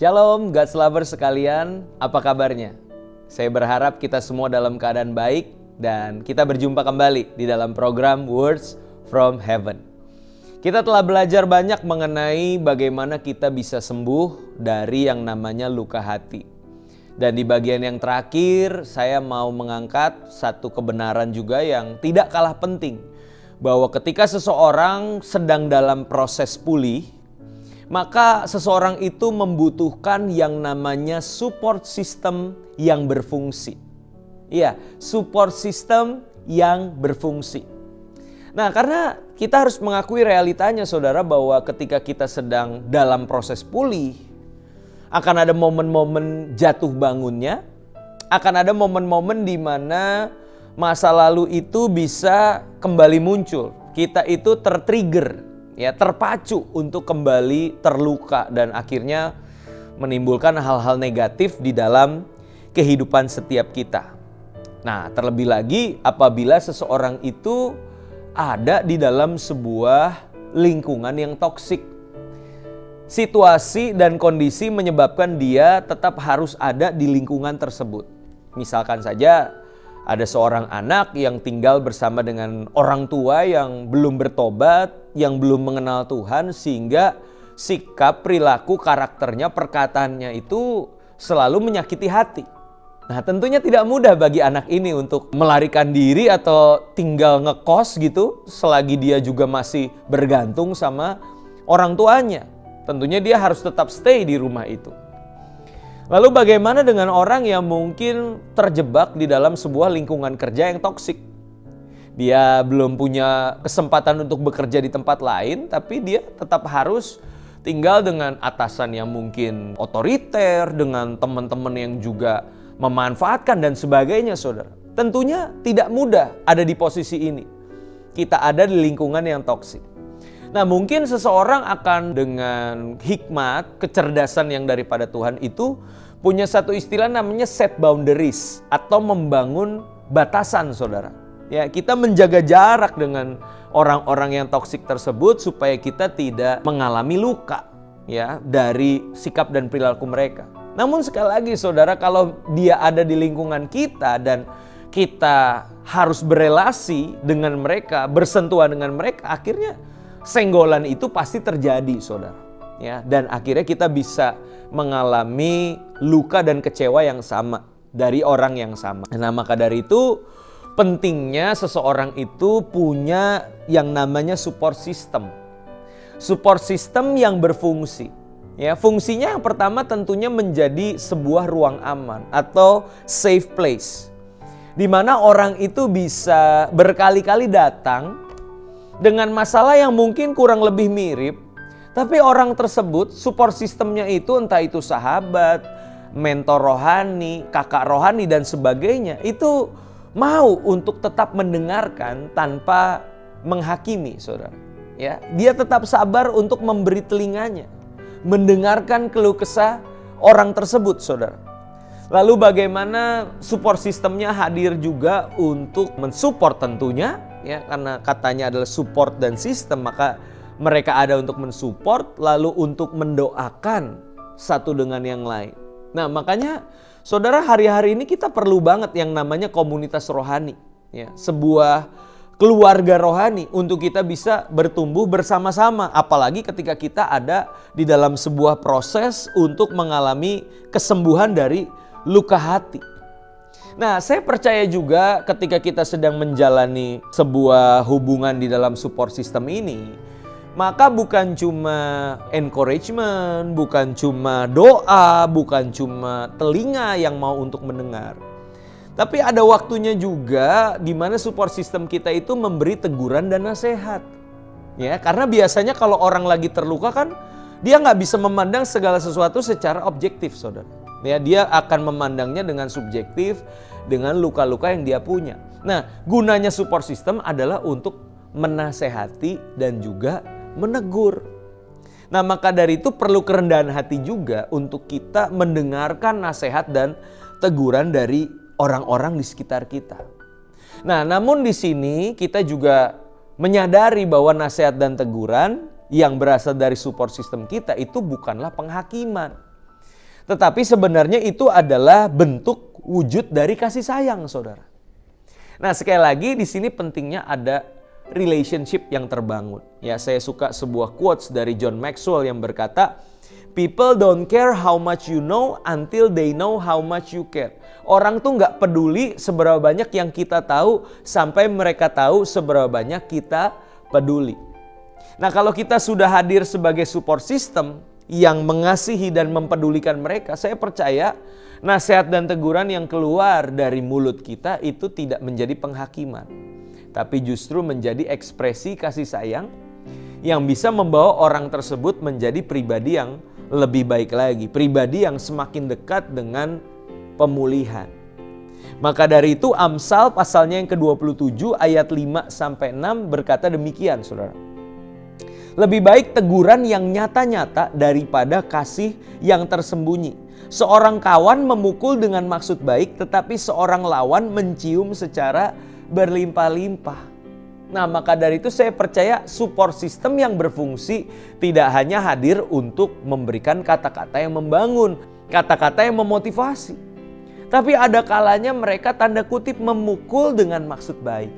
Shalom, God's lovers sekalian, apa kabarnya? Saya berharap kita semua dalam keadaan baik dan kita berjumpa kembali di dalam program Words from Heaven. Kita telah belajar banyak mengenai bagaimana kita bisa sembuh dari yang namanya luka hati. Dan di bagian yang terakhir, saya mau mengangkat satu kebenaran juga yang tidak kalah penting. Bahwa ketika seseorang sedang dalam proses pulih, maka seseorang itu membutuhkan yang namanya support system yang berfungsi. Iya, support system yang berfungsi. Nah, karena kita harus mengakui realitanya saudara bahwa ketika kita sedang dalam proses pulih, akan ada momen-momen jatuh bangunnya, akan ada momen-momen di mana masa lalu itu bisa kembali muncul. Kita itu tertrigger, ya, terpacu untuk kembali terluka dan akhirnya menimbulkan hal-hal negatif di dalam kehidupan setiap kita. Nah, terlebih lagi apabila seseorang itu ada di dalam sebuah lingkungan yang toksik. Situasi dan kondisi menyebabkan dia tetap harus ada di lingkungan tersebut. Misalkan saja ada seorang anak yang tinggal bersama dengan orang tua yang belum bertobat, yang belum mengenal Tuhan, sehingga sikap, perilaku, karakternya, perkataannya itu selalu menyakiti hati. Nah, tentunya tidak mudah bagi anak ini untuk melarikan diri atau tinggal ngekos gitu selagi dia juga masih bergantung sama orang tuanya. Tentunya dia harus tetap stay di rumah itu. Lalu bagaimana dengan orang yang mungkin terjebak di dalam sebuah lingkungan kerja yang toksik? Dia belum punya kesempatan untuk bekerja di tempat lain, tapi dia tetap harus tinggal dengan atasan yang mungkin otoriter, dengan teman-teman yang juga memanfaatkan dan sebagainya, saudara. Tentunya tidak mudah ada di posisi ini. Kita ada di lingkungan yang toksik. Nah, mungkin seseorang akan dengan hikmat, kecerdasan yang daripada Tuhan itu punya satu istilah namanya set boundaries atau membangun batasan, saudara. Ya, kita menjaga jarak dengan orang-orang yang toksik tersebut supaya kita tidak mengalami luka, ya, dari sikap dan perilaku mereka. Namun sekali lagi, saudara, kalau dia ada di lingkungan kita dan kita harus berelasi dengan mereka, bersentuhan dengan mereka, akhirnya senggolan itu pasti terjadi, saudara. Ya, dan akhirnya kita bisa mengalami luka dan kecewa yang sama dari orang yang sama. Nah, maka dari itu pentingnya seseorang itu punya yang namanya support system. Support system yang berfungsi. Ya, fungsinya yang pertama tentunya menjadi sebuah ruang aman atau safe place. Di mana orang itu bisa berkali-kali datang dengan masalah yang mungkin kurang lebih mirip, tapi orang tersebut, support sistemnya itu entah itu sahabat, mentor rohani, kakak rohani dan sebagainya, itu mau untuk tetap mendengarkan tanpa menghakimi, saudara. Ya, dia tetap sabar untuk memberi telinganya, mendengarkan keluh kesah orang tersebut, saudara. Lalu bagaimana support sistemnya hadir juga untuk mensupport tentunya, ya, karena katanya adalah support dan sistem, maka mereka ada untuk mensupport lalu untuk mendoakan satu dengan yang lain. Nah, makanya saudara, hari-hari ini kita perlu banget yang namanya komunitas rohani, ya, sebuah keluarga rohani untuk kita bisa bertumbuh bersama-sama, apalagi ketika kita ada di dalam sebuah proses untuk mengalami kesembuhan dari luka hati. Nah, saya percaya juga ketika kita sedang menjalani sebuah hubungan di dalam support system ini, maka bukan cuma encouragement, bukan cuma doa, bukan cuma telinga yang mau untuk mendengar. Tapi ada waktunya juga di mana support system kita itu memberi teguran dan nasihat. Ya, karena biasanya kalau orang lagi terluka kan dia nggak bisa memandang segala sesuatu secara objektif, saudara. Ya, dia akan memandangnya dengan subjektif, dengan luka-luka yang dia punya. Nah, gunanya support system adalah untuk menasehati dan juga menegur. Nah, maka dari itu perlu kerendahan hati juga untuk kita mendengarkan nasihat dan teguran dari orang-orang di sekitar kita. Nah, namun di sini kita juga menyadari bahwa nasihat dan teguran yang berasal dari support system kita itu bukanlah penghakiman. Tetapi sebenarnya itu adalah bentuk wujud dari kasih sayang, saudara. Nah, sekali lagi di sini pentingnya ada relationship yang terbangun. Ya, saya suka sebuah quotes dari John Maxwell yang berkata, "People don't care how much you know until they know how much you care." Orang tuh nggak peduli seberapa banyak yang kita tahu sampai mereka tahu seberapa banyak kita peduli. Nah, kalau kita sudah hadir sebagai support system yang mengasihi dan mempedulikan mereka, saya percaya nasihat dan teguran yang keluar dari mulut kita itu tidak menjadi penghakiman, tapi justru menjadi ekspresi kasih sayang yang bisa membawa orang tersebut menjadi pribadi yang lebih baik lagi, pribadi yang semakin dekat dengan pemulihan. Maka dari itu Amsal pasalnya yang ke-27 ayat 5-6 berkata demikian, saudara. Lebih baik teguran yang nyata-nyata daripada kasih yang tersembunyi. Seorang kawan memukul dengan maksud baik, tetapi seorang lawan mencium secara berlimpah-limpah. Nah, maka dari itu saya percaya support system yang berfungsi tidak hanya hadir untuk memberikan kata-kata yang membangun, kata-kata yang memotivasi. Tapi ada kalanya mereka tanda kutip memukul dengan maksud baik.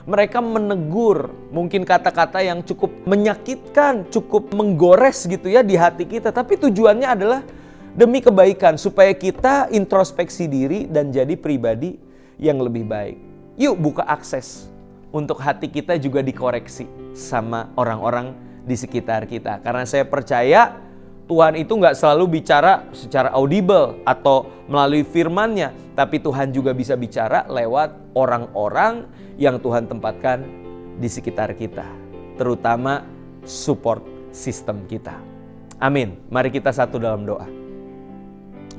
Mereka menegur, mungkin kata-kata yang cukup menyakitkan, cukup menggores gitu ya di hati kita. Tapi tujuannya adalah demi kebaikan, supaya kita introspeksi diri dan jadi pribadi yang lebih baik. Yuk buka akses untuk hati kita juga dikoreksi sama orang-orang di sekitar kita. Karena saya percaya Tuhan itu nggak selalu bicara secara audible atau melalui firman-Nya, tapi Tuhan juga bisa bicara lewat orang-orang yang Tuhan tempatkan di sekitar kita, terutama support system kita. Amin. Mari kita satu dalam doa.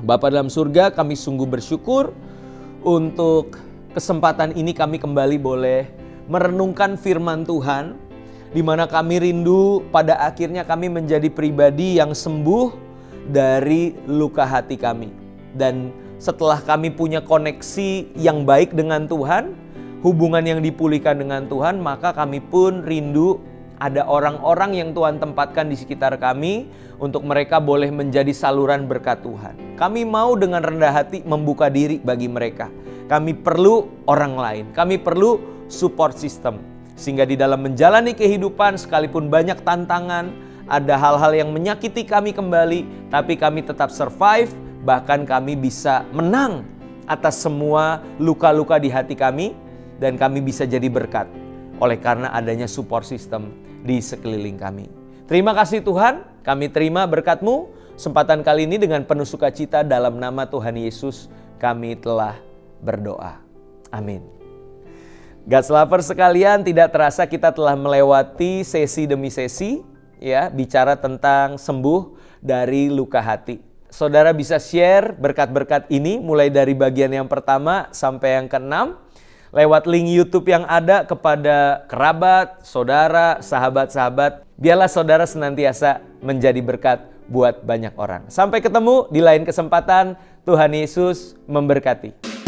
Bapa dalam surga, kami sungguh bersyukur untuk kesempatan ini kami kembali boleh merenungkan firman Tuhan, di mana kami rindu pada akhirnya kami menjadi pribadi yang sembuh dari luka hati kami. Dan setelah kami punya koneksi yang baik dengan Tuhan, hubungan yang dipulihkan dengan Tuhan, maka kami pun rindu ada orang-orang yang Tuhan tempatkan di sekitar kami untuk mereka boleh menjadi saluran berkat Tuhan. Kami mau dengan rendah hati membuka diri bagi mereka. Kami perlu orang lain, kami perlu support system. Sehingga di dalam menjalani kehidupan sekalipun banyak tantangan, ada hal-hal yang menyakiti kami kembali, tapi kami tetap survive, bahkan kami bisa menang atas semua luka-luka di hati kami, dan kami bisa jadi berkat oleh karena adanya support system di sekeliling kami. Terima kasih Tuhan, kami terima berkat-Mu. Kesempatan kali ini dengan penuh sukacita dalam nama Tuhan Yesus kami telah berdoa. Amin. God's lovers sekalian, tidak terasa kita telah melewati sesi demi sesi ya, bicara tentang sembuh dari luka hati. Saudara bisa share berkat-berkat ini mulai dari bagian yang pertama sampai yang ke-6 lewat link YouTube yang ada kepada kerabat, saudara, sahabat-sahabat. Biarlah saudara senantiasa menjadi berkat buat banyak orang. Sampai ketemu di lain kesempatan. Tuhan Yesus memberkati.